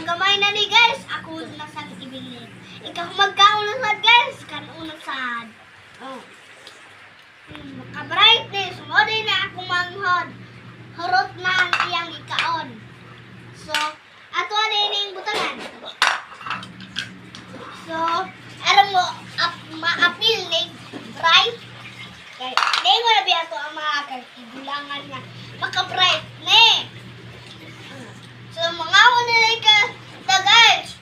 gamay na ni guys, ako na sa ibili. Ikaw magkaon na sad guys, kanon sad. Oh. Maka-brightness, mo din na ako manghod. Hurot na ang iyang ikaon. So, ato din ning butangan. So, aron mo ma-appeal ni bright. Kay di mo na biya to ang mga kigulangan nga maka-bright ni. So, mga unay ka ta guys.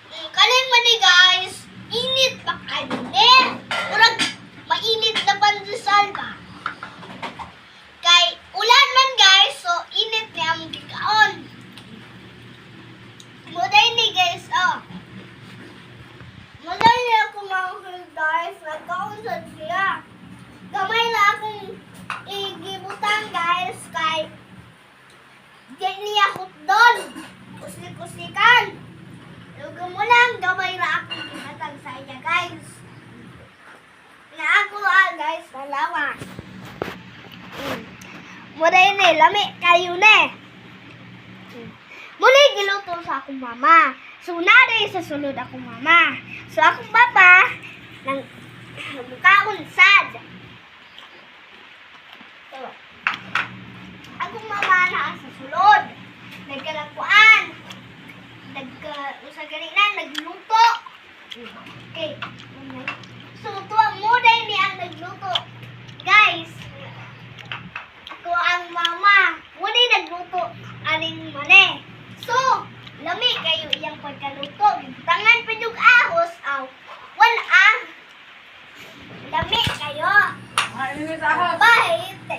Kaning man ni guys, init pa kanine. Murag mainit na pandesal ba? Kay ulan man guys, so init ni ang gikaon. Muday ni guys, oh. Muday ni ako mga guys, nagkausad siya. Gamay na akong igibutan guys, kay di niya hotdon. Kusik-kusikan. Lugo mo lang, gamay na akong ihatag sa iya guys. Na ako guys, dalawa. Muday ni, lami kayo ni. Muli giluto sa akong mama. So, naday sa sulod akong mama. So, akong papa, nang mukhaon sad. So, akong mama na sa sulod. Nagkalakuan. Usa gani na, nagluto. Okay. So, tuwa muday ni ang nagluto. Guys, ako ang mama. Muna nagluto. Aling mane. So, lami kayo iyang pagkaluto. Tangan pa yung ahos. Wala. Lami kayo. Bahit.